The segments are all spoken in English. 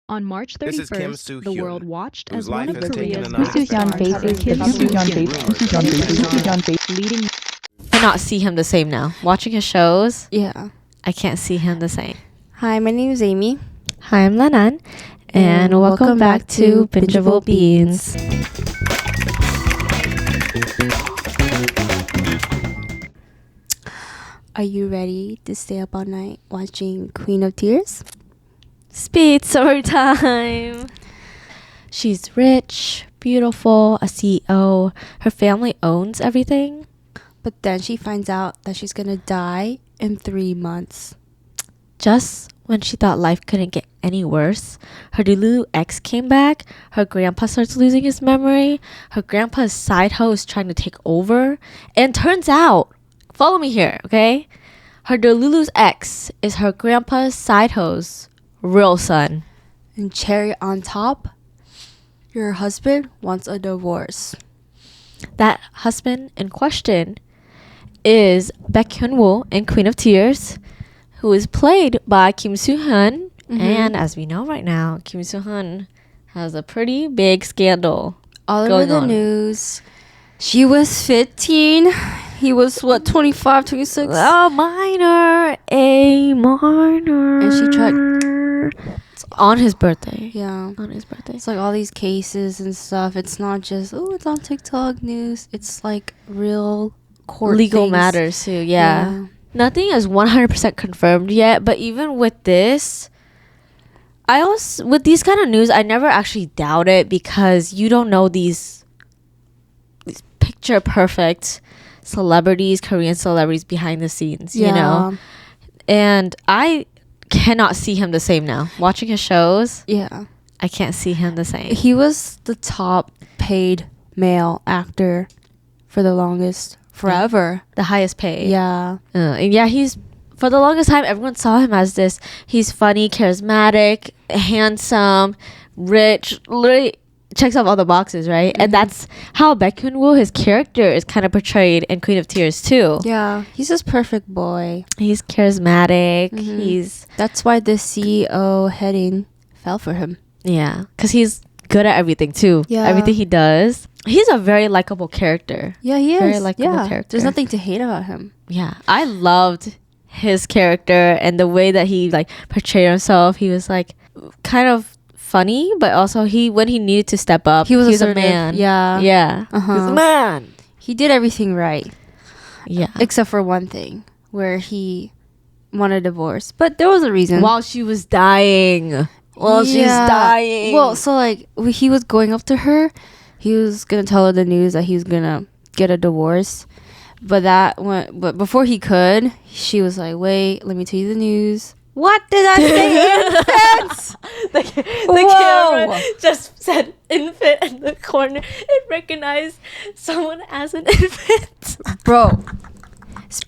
On March This is Kim 31st, Soo the Hyun, world watched whose as one life of has taken Korea's an biggest unexpected stars, Kim Soo-hyun, leading Cannot see him the same now. Watching his shows, Yeah. I can't see him the same. Hi, my name is Amy. Hi, I'm Lanan, and welcome back to Bingeable Beans. Are you ready to stay up all night watching Queen of Tears? Speed summertime. She's rich, beautiful, a CEO. Her family owns everything. But then she finds out that she's gonna die in 3 months. Just when she thought life couldn't get any worse, her Delulu ex came back. Her grandpa starts losing his memory. Her grandpa's side hoe is trying to take over. And turns out, follow me here, okay? Her Delulu's ex is her grandpa's side hoe's real son. And cherry on top, your husband wants a divorce. That husband in question is Baek Hyun-woo in Queen of Tears, who is played by Kim Soo Hyun. And as we know right now, Kim Soo Hyun has a pretty big scandal All over going the on. news. She was 15. He was, 25, 26? Oh, minor. A minor. And she tried... On his birthday. Yeah. On his birthday. It's like all these cases and stuff. It's not just, it's on TikTok news. It's like real court Legal things. matters too, yeah. Nothing is 100% confirmed yet, but even with this, with these kind of news, I never actually doubt it because you don't know these picture perfect celebrities, Korean celebrities behind the scenes, you know? And I cannot see him the same now. Watching his shows, Yeah. I can't see him the same. He was the top paid male actor for the longest, forever. The highest paid. Yeah. And yeah, he's for the longest time everyone saw him as this. He's funny, charismatic, handsome, rich, literally checks off all the boxes, right? And that's how Baek Hyun-woo, his character, is kind of portrayed in Queen of Tears too. Yeah. He's this perfect boy. He's charismatic. He's That's why the CEO heading fell for him. because he's good at everything too. Yeah. Everything he does. He's a very likable character. Yeah, he is. Very likable character. There's nothing to hate about him. Yeah, I loved his character and the way that he like portrayed himself. He was like kind of funny, but also when he needed to step up, He was a assertive. man. Yeah. Yeah. He was a man. He did everything right. Yeah. Except for one thing where he wanted a divorce. But there was a reason. While she was dying. She's dying. Well, so like he was going up to her. He was gonna tell her the news that he was gonna get a divorce. But before he could, she was like, "Wait, let me tell you the news." What did I say? Infants. the camera just said infant in the corner. It recognized someone as an infant. Bro.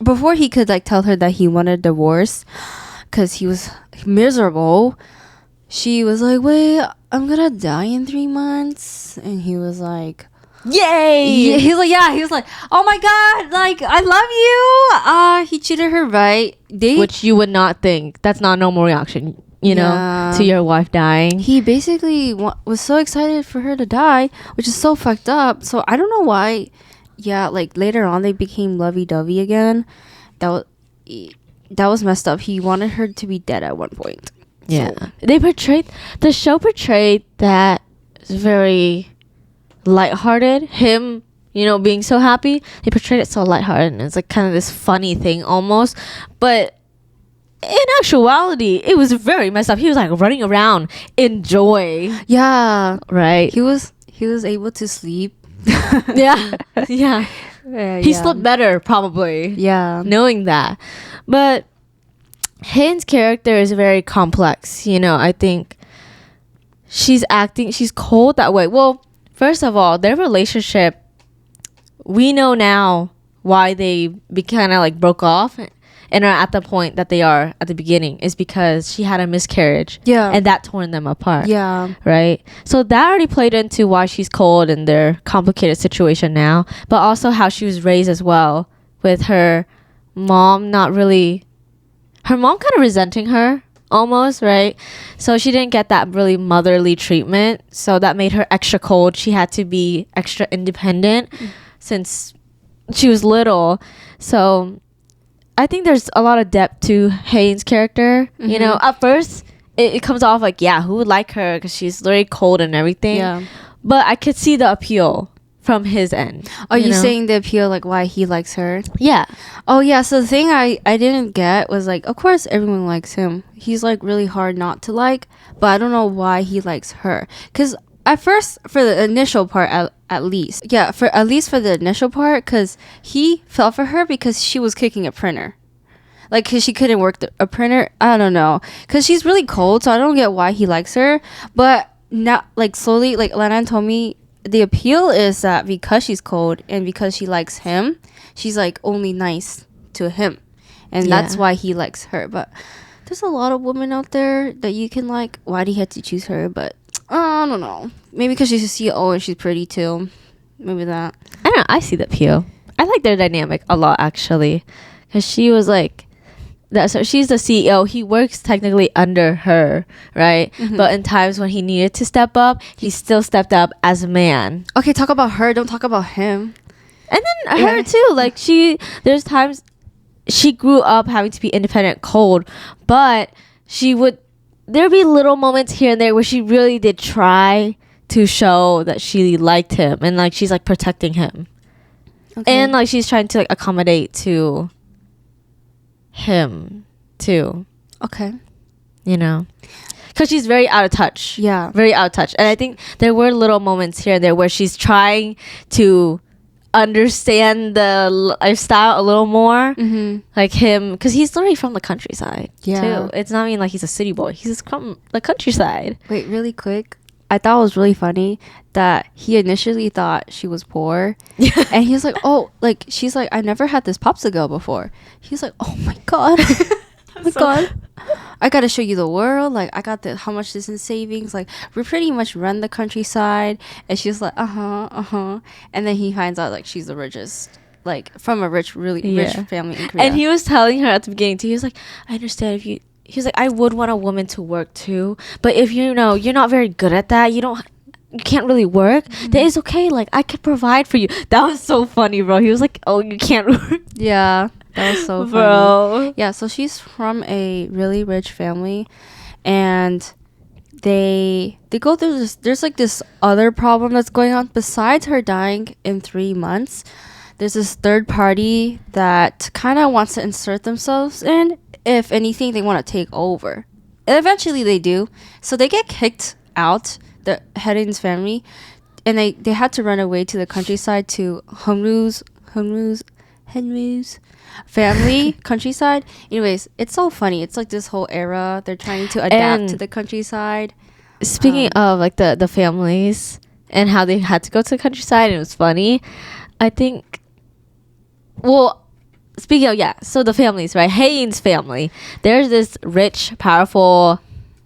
Before he could like tell her that he wanted a divorce, because he was miserable, she was like, "Wait, I'm gonna die in 3 months," and he was like, Yay! Yeah, he was like, "Oh my god, like I love you." He cheated her, right? Which you would not think. That's not a normal reaction, you know, Yeah. to your wife dying. He basically was so excited for her to die, which is so fucked up. So I don't know why. Yeah, like later on they became lovey-dovey again. That was messed up. He wanted her to be dead at one point. Yeah. The show portrayed that very lighthearted. Him, being so happy. They portrayed it so lighthearted, and it's like kind of this funny thing almost. But in actuality, it was very messed up. He was like running around in joy. Yeah, Right? he was able to sleep. Yeah. Yeah. He slept better, probably. Yeah. Knowing that. But Hyun's character is very complex. I think she's cold that way. Well, first of all, their relationship, we know now why they kind of like broke off and are at the point that they are at the beginning is because she had a miscarriage. Yeah. And that torn them apart. Yeah. Right? So that already played into why she's cold in their complicated situation now, but also how she was raised as well, with her mom kind of resenting her almost, right? So she didn't get that really motherly treatment. So that made her extra cold. She had to be extra independent since she was little. So I think there's a lot of depth to Hae's character. You know, at first it comes off like, yeah, who would like her because she's very cold and everything. Yeah. But I could see the appeal from his end. Are you know? saying the appeal, like why he likes her? Yeah. Oh yeah, so the thing I didn't get was like, of course everyone likes him. He's like really hard not to like, but I don't know why he likes her. Cause at first, for the initial part, at least, yeah, for at least for the initial part, cause he fell for her because she was kicking a printer. Like, cause she couldn't work a printer. I don't know, cause she's really cold, so I don't get why he likes her. But now, like slowly, like Lenan told me, the appeal is that because she's cold and because she likes him, she's like only nice to him, and that's why he likes her. But there's a lot of women out there that you can like. Why do you have to choose her? But I don't know. Maybe because she's a CEO and she's pretty too. Maybe that. I don't know. I see the appeal. I like their dynamic a lot, actually, because she was like, so she's the CEO. He works technically under her, right? But in times when he needed to step up, he still stepped up as a man. Okay, talk about her. Don't talk about him. And then her too. Like there's times she grew up having to be independent, cold, but there'd be little moments here and there where she really did try to show that she liked him and like she's like protecting him. Okay. And like she's trying to like accommodate to him too. Okay. You know, because she's very out of touch. Yeah. Very out of touch. And I think there were little moments here and there where she's trying to understand the lifestyle a little more. Like him, because he's literally from the countryside too. It's not even like he's a city boy. He's from the countryside. Wait, really quick. I thought it was really funny that he initially thought she was poor. And he was like, oh, like, she's like, I never had this popsicle before. He's like, oh my God. Oh my God. I got to show you the world. Like, I got how much this in savings. Like, we pretty much run the countryside. And she's like, uh-huh. And then he finds out, like, she's the richest. Like, from a rich family in Korea. And he was telling her at the beginning, too. He was like, I understand if you... He's like, I would want a woman to work too, but if you know you're not very good at that, you can't really work, then it's okay. Like, I could provide for you. That was so funny, bro. He was like, oh, you can't work. Yeah, that was so funny. Bro. Yeah, so she's from a really rich family, and they go through this. There's like this other problem that's going on besides her dying in 3 months. There's this third party that kind of wants to insert themselves in. If anything, they want to take over. And eventually they do. So they get kicked out, the Harin's family, and they had to run away to the countryside to Henry's family countryside. Anyways, it's so funny. It's like this whole era. They're trying to adapt to the countryside. Speaking of like the families and how they had to go to the countryside, and it was funny. I think, well, speaking of, so the families, right? Haein's family. There's this rich, powerful,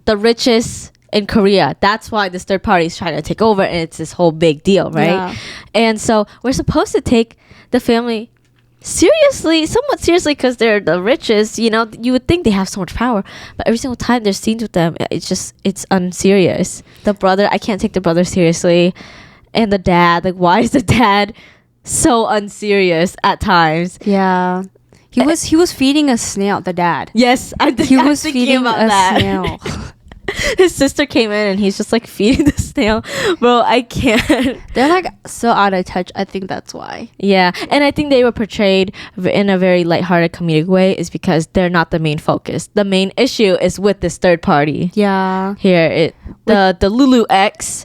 the richest in Korea. That's why this third party is trying to take over, and it's this whole big deal, right? Yeah. And so we're supposed to take the family somewhat seriously, because they're the richest. You know, you would think they have so much power, but every single time there's scenes with them, it's unserious. The brother, I can't take the brother seriously, and the dad, like, why is the dad so unserious at times? Yeah, he was feeding a snail. The dad. Yes, he was feeding a snail. His sister came in and he's just like feeding the snail. Bro, I can't. They're like so out of touch. I think that's why. Yeah, and I think they were portrayed in a very lighthearted comedic way is because they're not the main focus. The main issue is with this third party. Yeah. Here, the Lulu ex,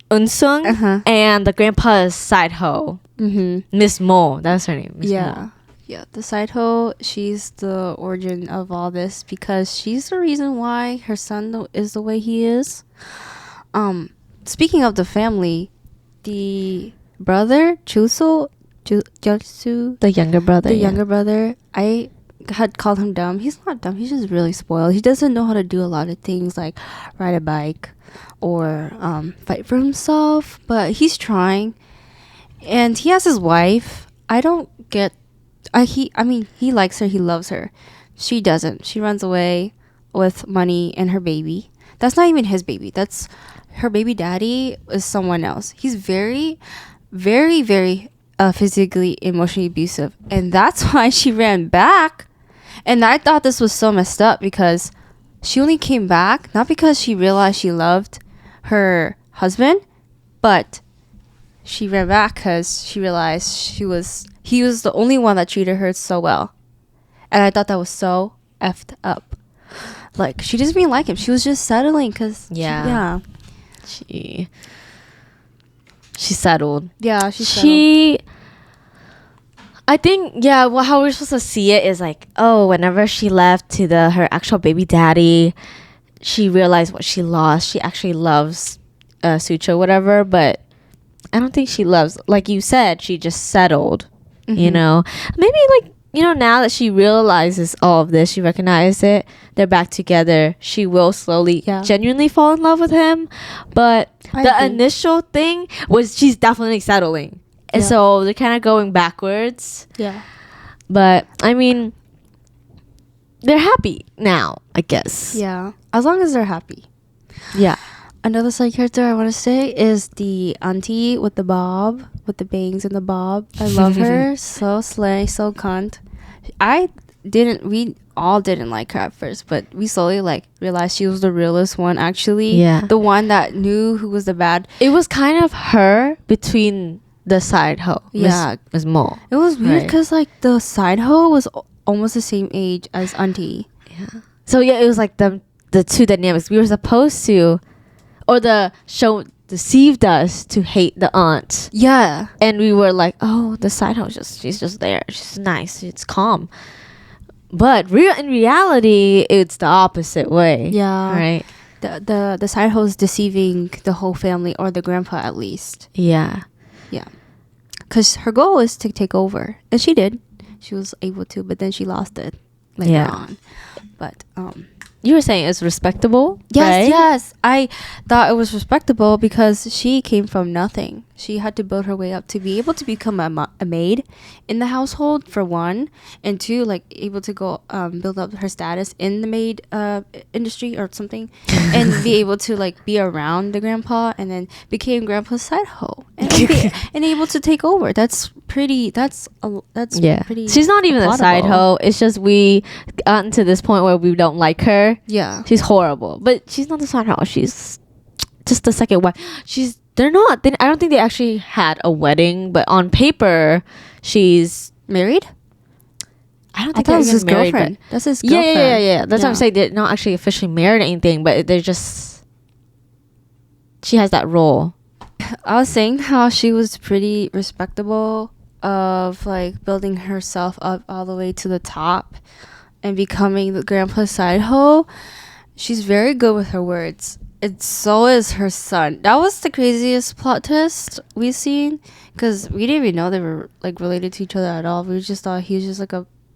Unsung, and the grandpa's side hoe. Miss Mo, that's her name. Miss Mo. Yeah, the side hoe, she's the origin of all this because she's the reason why her son is the way he is. Speaking of the family, the brother Chusu, the younger brother, I had called him dumb. He's not dumb. He's just really spoiled. He doesn't know how to do a lot of things like ride a bike or fight for himself, but he's trying. And he has his wife. I don't get. He likes her. He loves her. She doesn't. She runs away. with money and her baby. That's not even his baby. That's her baby daddy is someone else. He's very, very, very physically, emotionally abusive. And that's why she ran back. And I thought this was so messed up because she only came back not because she realized she loved her husband, but she ran back because she realized he was the only one that treated her so well. And I thought that was so effed up. Like, she just didn't like him. She was just settling because she settled. Yeah, she settled. I think, yeah, well, how we're supposed to see it is like, oh, whenever she left to her actual baby daddy, she realized what she lost. She actually loves Sucho, whatever, but I don't think she loves, like you said, she just settled, you know? Maybe, like, you know, now that she realizes all of this, she recognizes it, they're back together, she will slowly, genuinely fall in love with him. But the initial thing was she's definitely settling. And so they're kind of going backwards. Yeah. But, I mean, they're happy now, I guess. Yeah. As long as they're happy. Yeah. Another side character I want to say is the auntie with the bob, with the bangs and the bob. I love her. So slay, so cunt. We all didn't like her at first, but we slowly like realized she was the realest one actually. Yeah. The one that knew who was the bad. It was kind of her between the side hoe. Yeah. Miss Mo. It was weird because like the side hoe was almost the same age as auntie. Yeah. So yeah, it was like the two dynamics. We were supposed to, or the show deceived us to hate the aunt. Yeah. And we were like, oh, the side hoe she's just there. She's nice. It's calm. But in reality, it's the opposite way. Yeah. Right. The side hoe is deceiving the whole family, or the grandpa at least. Yeah. Yeah. Because her goal is to take over, and she did. She was able to, but then she lost it later on. But you were saying it's respectable? Yes, right? Yes. I thought it was respectable because she came from nothing. She had to build her way up to be able to become a maid in the household, for one, and two, like able to go build up her status in the maid industry or something, and be able to like be around the grandpa, and then became grandpa's side hoe, and able to take over. That's pretty. That's pretty. She's not even a side hoe. It's just we gotten to this point where we don't like her. Yeah, she's horrible, but she's not the side hoe. She's just the second wife. I don't think they actually had a wedding, but on paper, she's married. I don't think that was his married, girlfriend. That's his girlfriend. Yeah. That's what I'm saying. They're not actually officially married or anything, but they're just. She has that role. I was saying how she was pretty respectable of like building herself up all the way to the top and becoming the grandpa's side hoe. She's very good with her words. And so is her son. That was the craziest plot twist we've seen, because we didn't even know they were like related to each other at all. We just thought he was just like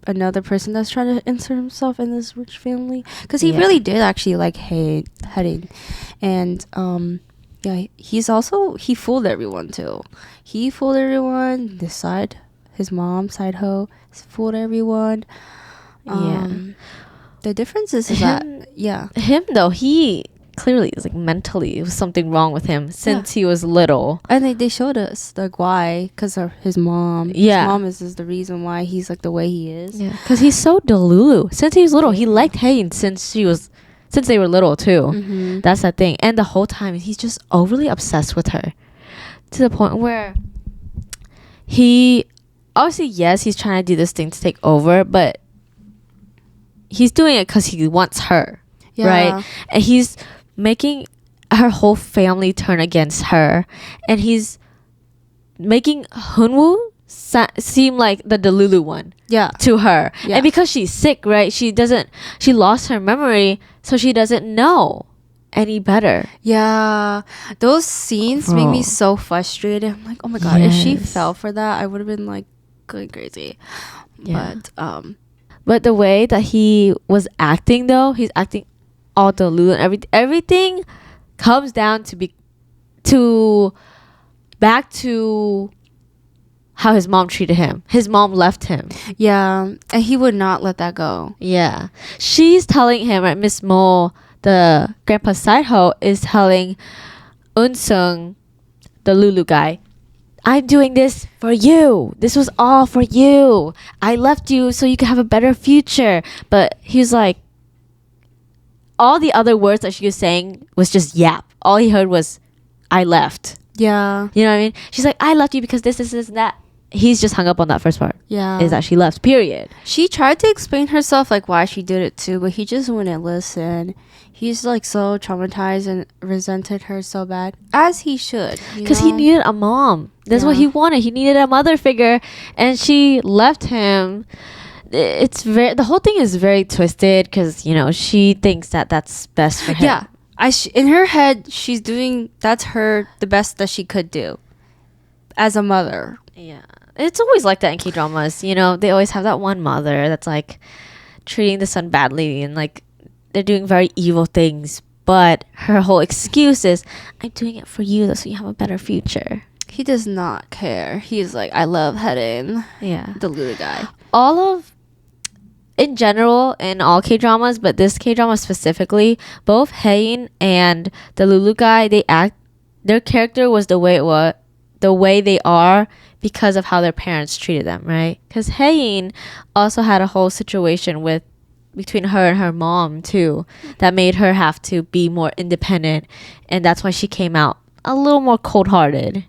another person that's trying to insert himself in this rich family, because he really did actually like heading. And he fooled everyone too. He fooled everyone. His mom side hoe fooled everyone. The difference is him though, he clearly is like mentally, it was something wrong with him since he was little, and they showed us like why, because of his mom. His mom is the reason why he's like the way he is, because he's so delulu since he was little. He liked Hae since they were little too. That's the thing. And the whole time he's just overly obsessed with her, to the point where he obviously, he's trying to do this thing to take over, but he's doing it because he wants her, right? And he's making her whole family turn against her, and he's making Hunwoo seem like the Delulu one to her. And because she's sick, right, she lost her memory, so she doesn't know any better. Those scenes make me so frustrated. I'm like, oh my god, if she fell for that, I would have been like going crazy. But the way that he was acting, though, he's acting all Delulu, and everything comes down to back to how his mom treated him. His mom left him. Yeah, and he would not let that go. Yeah. She's telling him, right, Miss Mo, the grandpa's side hoe, is telling Unsung, the Lulu guy, I'm doing this for you. This was all for you. I left you so you could have a better future. But he's like, all the other words that she was saying was just yap. All he heard was, I left. Yeah. You know what I mean? She's like, I left you because this, and that. He's just hung up on that first part. Yeah. Is that she left, period. She tried to explain herself, like, why she did it too, but he just wouldn't listen. He's, like, so traumatized and resented her so bad. As he should. Because he needed a mom. That's what he wanted. He needed a mother figure. And she left him. It's very... The whole thing is very twisted because, you know, she thinks that that's best for him. Yeah. In her head, she's doing... That's the best that she could do. As a mother. Yeah. It's always like that in K-dramas. You know, they always have that one mother that's like treating the son badly and like they're doing very evil things. But her whole excuse is, I'm doing it for you so you have a better future. He does not care. He's like, I love Heden. Yeah. The Lulu guy. In general, in all K-dramas, but this K-drama specifically, both Hain and the Lulu guy, their character was the way they are because of how their parents treated them, right? Because Hain also had a whole situation between her and her mom too that made her have to be more independent, and that's why she came out a little more cold-hearted.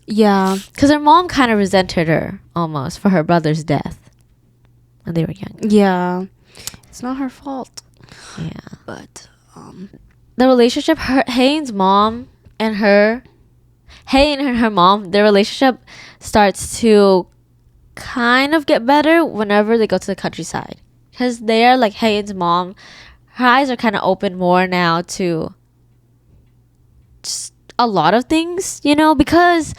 Yeah, because her mom kind of resented her almost for her brother's death when they were young. Yeah, it's not her fault. Yeah, but the relationship, Hain's mom and her. Hain and her mom, their relationship starts to kind of get better whenever they go to the countryside. Because they are like Hain's mom. Her eyes are kind of open more now to just a lot of things, you know, because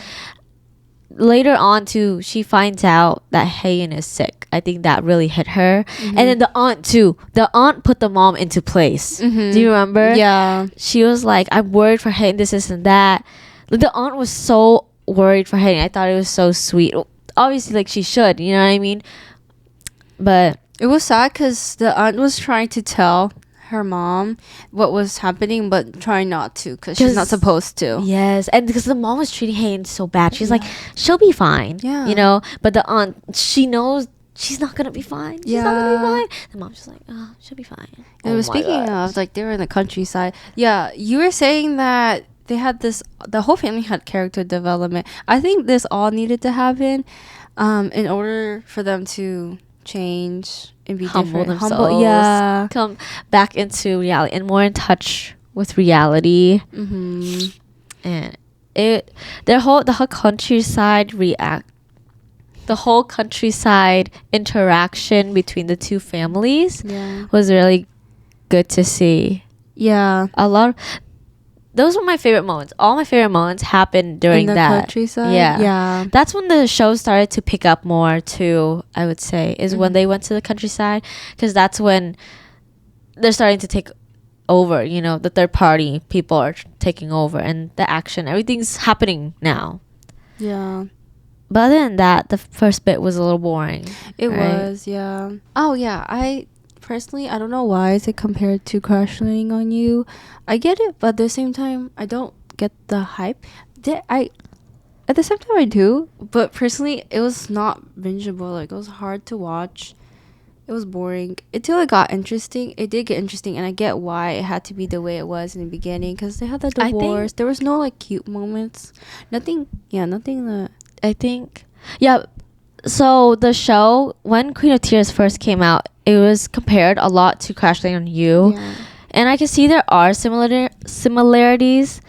later on too, she finds out that Hain is sick. I think that really hit her. Mm-hmm. And then the aunt too. The aunt put the mom into place. Mm-hmm. Do you remember? Yeah. She was like, I'm worried for Hain, this and that. Like, the aunt was so worried for Hain. I thought it was so sweet. Obviously, like, she should, you know what I mean? But it was sad because the aunt was trying to tell her mom what was happening, but trying not to because she's not supposed to. Yes, and because the mom was treating Hain so bad. She's like, she'll be fine. Yeah. You know? But the aunt, she knows she's not going to be fine. She's not going to be fine. The mom's just like, oh, she'll be fine. And speaking of, like, they were in the countryside. Yeah, you were saying that they had the whole family had character development. I think this all needed to happen in order for them to change and be humble different. Themselves. Yeah. Come back into reality and more in touch with reality. Mm-hmm. And the whole countryside the whole countryside interaction between the two families was really good to see. Yeah. Those were my favorite moments. All my favorite moments happened during that. Countryside? Yeah. That's when the show started to pick up more too, I would say, is when they went to the countryside. Because that's when they're starting to take over, you know, the third party people are taking over and the action, everything's happening now. Yeah. But other than that, the first bit was a little boring. It was, yeah. Oh, yeah. Personally, I don't know why is it compared to Crash Landing on You. I get it, but at the same time, I don't get the hype. At the same time, I do. But personally, it was not bingeable. Like, it was hard to watch. It was boring until it got interesting. It did get interesting, and I get why it had to be the way it was in the beginning because they had the divorce. There was no like cute moments. Nothing. That I think. Yeah. So the show, when Queen of Tears first came out, it was compared a lot to Crash Landing on You. Yeah. And I can see there are similarities.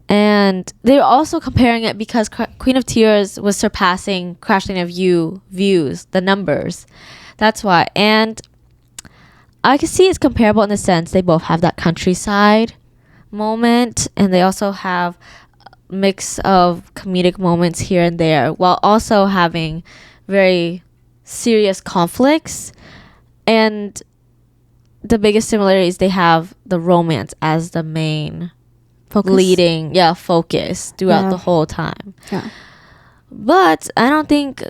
And they're also comparing it because Queen of Tears was surpassing Crash Landing on You views, the numbers. That's why. And I can see it's comparable in the sense they both have that countryside moment. And they also have mix of comedic moments here and there while also having very serious conflicts. And the biggest similarity is they have the romance as the main focus throughout the whole time. But I don't think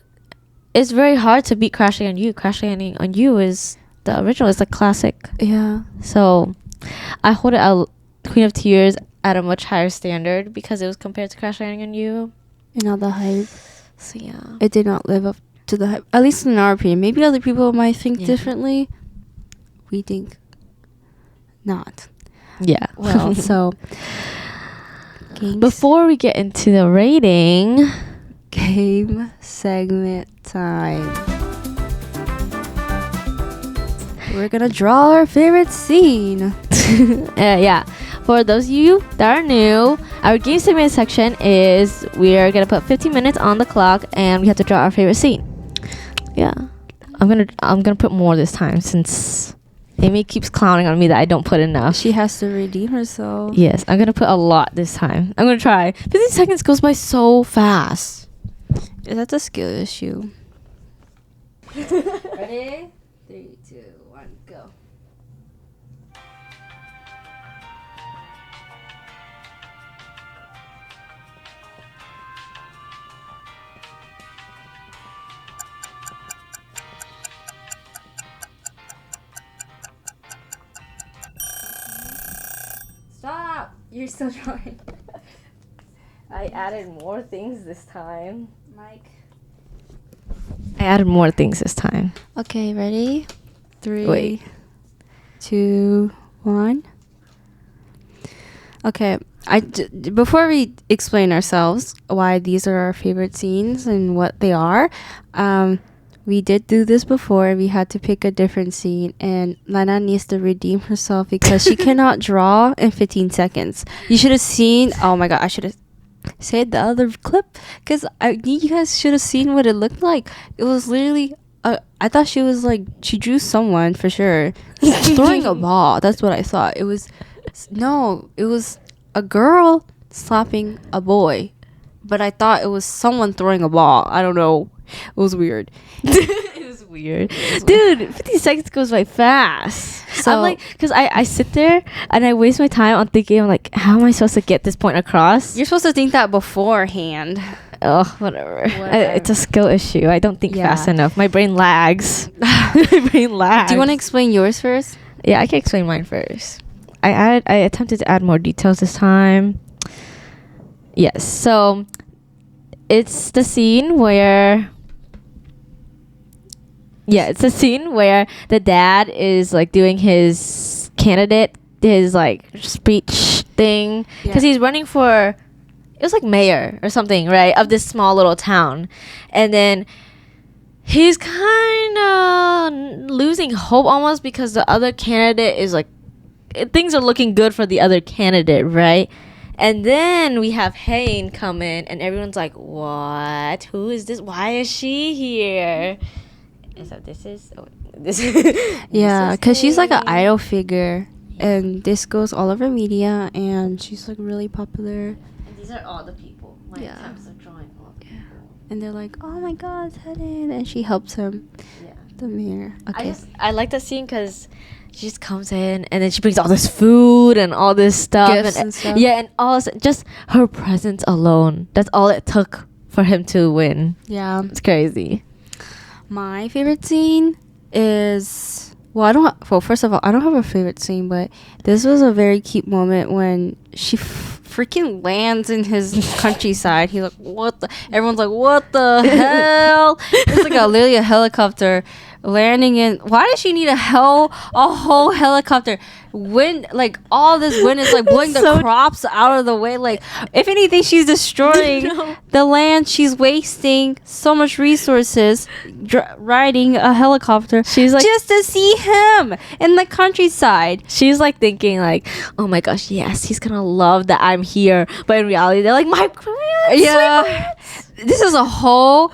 it's very hard to beat Crash Landing on You. Crash Landing on You is the original. It's a classic. Yeah. So I hold it out Queen of Tears at a much higher standard because it was compared to Crash Landing on You. And all the hype. So yeah. It did not live up to the hype. At least in our opinion. Maybe other people might think differently. We think not. Yeah. Well, so before we get into the rating, game segment time. We're gonna draw our favorite scene. Yeah. For those of you that are new, our game segment section is we're gonna put 15 minutes on the clock and we have to draw our favorite scene. Yeah. I'm gonna put more this time since Amy keeps clowning on me that I don't put enough. She has to redeem herself. Yes, I'm gonna put a lot this time. I'm gonna try. 15 seconds goes by so fast. That's a skill issue. Ready? 3, 2, 1, go. Stop! You're still drawing. I added more things this time. Mike. I added more things this time. Okay, ready? 3, Wait. 2, 1. Okay, before we explain ourselves why these are our favorite scenes and what they are, we did do this before. We had to pick a different scene, and Lana needs to redeem herself because she cannot draw in 15 seconds. You should have seen. Oh my god, I should have said the other clip because you guys should have seen what it looked like. It was literally. I thought she was like she drew someone for sure throwing a ball. That's what I thought. It was a girl slapping a boy, but I thought it was someone throwing a ball. I don't know. It was weird. It was weird. Dude, 50 seconds goes by fast. So I'm like, because I sit there and I waste my time on thinking, I'm like, how am I supposed to get this point across? You're supposed to think that beforehand. Oh, whatever. It's a skill issue. I don't think fast enough. My brain lags. My brain lags. Do you want to explain yours first? Yeah, I can explain mine first. I attempted to add more details this time. Yes, so it's the scene where the dad is like doing his like speech thing because he's running for, it was like mayor or something, right, of this small little town, and then he's kind of losing hope almost because the other candidate is like, things are looking good for the other candidate, right? And then we have Hain come in and everyone's like, what? Who is this? Why is she here? And so this yeah, because she's like an idol figure, and this goes all over media, and she's like really popular. And these are all the people. My attempts of drawing all the people. And they're like, oh my god, Helen, and she helps him. Yeah, the mayor. Okay, I like that scene because she just comes in and then she brings all this food and all this stuff. Gifts and stuff. Yeah, and all just her presence alone. That's all it took for him to win. Yeah, it's crazy. My favorite scene is first of all, I don't have a favorite scene, but this was a very cute moment when she freaking lands in his countryside. He's like, what the? Everyone's like, what the hell? It's like literally a helicopter landing in. Why does she need a whole helicopter? Wind, like all this wind is like blowing the crops out of the way. Like, if anything, she's destroying the land. She's wasting so much resources riding a helicopter. She's like, just to see him in the countryside. She's like thinking like, oh my gosh, yes, he's gonna love that I'm here. But in reality, they're like, my plants. Yeah, this is a whole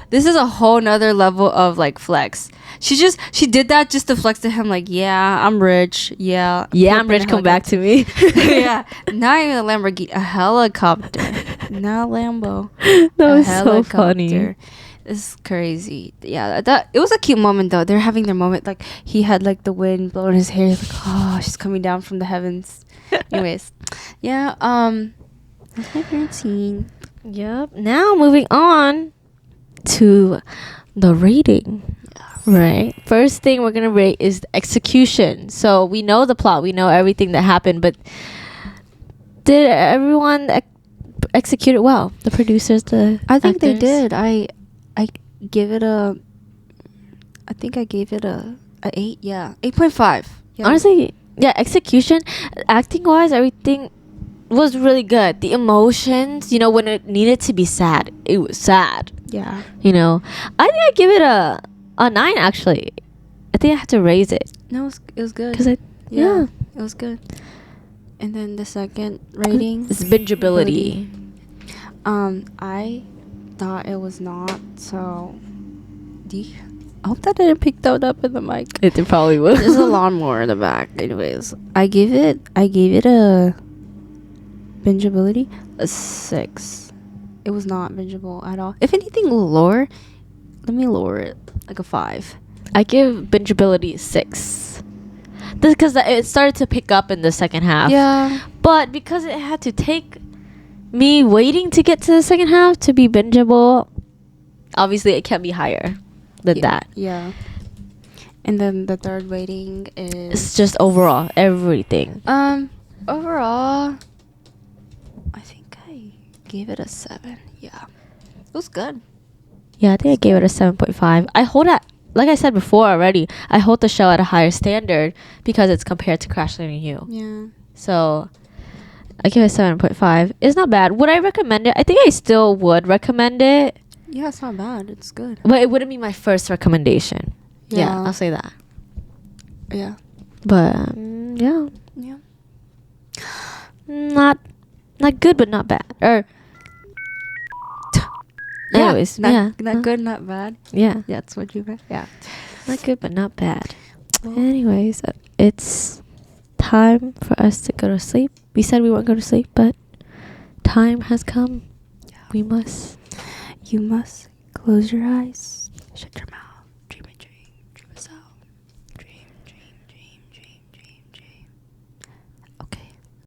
nother level of like flex. She did that just to flex to him, like, yeah, I'm rich. Yeah, I'm rich. Come back to me. Yeah, not even a Lamborghini, a helicopter, not a Lambo. That was so funny. It's crazy. Yeah, that it was a cute moment though. They're having their moment. Like he had like the wind blowing his hair. He's like, oh, she's coming down from the heavens. Anyways, yeah. That's my favorite scene. Yep. Now moving on to the rating. Right. First thing we're gonna rate is the execution. So we know the plot, we know everything that happened, but did everyone execute it well? The producers, the I think they actors? did. I give it a. I think I gave it a 8. Yeah, 8.5. Yeah. Honestly, yeah, execution, acting wise, everything was really good. The emotions, you know, when it needed to be sad, it was sad. Yeah. You know, I think I give it a 9 actually. I think I have to raise it No, it was good. because Yeah, it was good. And then the second rating it's bingeability. I thought it was not. So, I hope that didn't pick that up in the mic. It probably will. There's a lawnmower in the back. Anyways, I gave it a bingeability a 6. It was not bingeable at all. If anything, lower. Let me lower it like a 5. I give bingeability 6. This because it started to pick up in the second half. Yeah. But because it had to take me waiting to get to the second half to be bingeable, obviously it can be higher than that. Yeah. And then the third rating is It's just overall everything. overall I think I gave it a 7. Yeah. It was good. Yeah, I think I gave it a 7.5. I hold it, like I said before already, I hold the show at a higher standard because it's compared to Crash Landing You. Yeah. So I give it a 7.5. It's not bad. Would I recommend it? I think I still would recommend it, Yeah, it's not bad. It's good. but it wouldn't be my first recommendation. Yeah, I'll say that. Yeah. But yeah, Yeah. not good, but not bad. Or anyways, Not good, not bad. Yeah, Yeah, that's what you meant. Yeah. not good, but not bad. Anyways, it's time for us to go to sleep. We said we weren't going to sleep, but time has come. Yeah. We must. You must close your eyes, shut your mouth.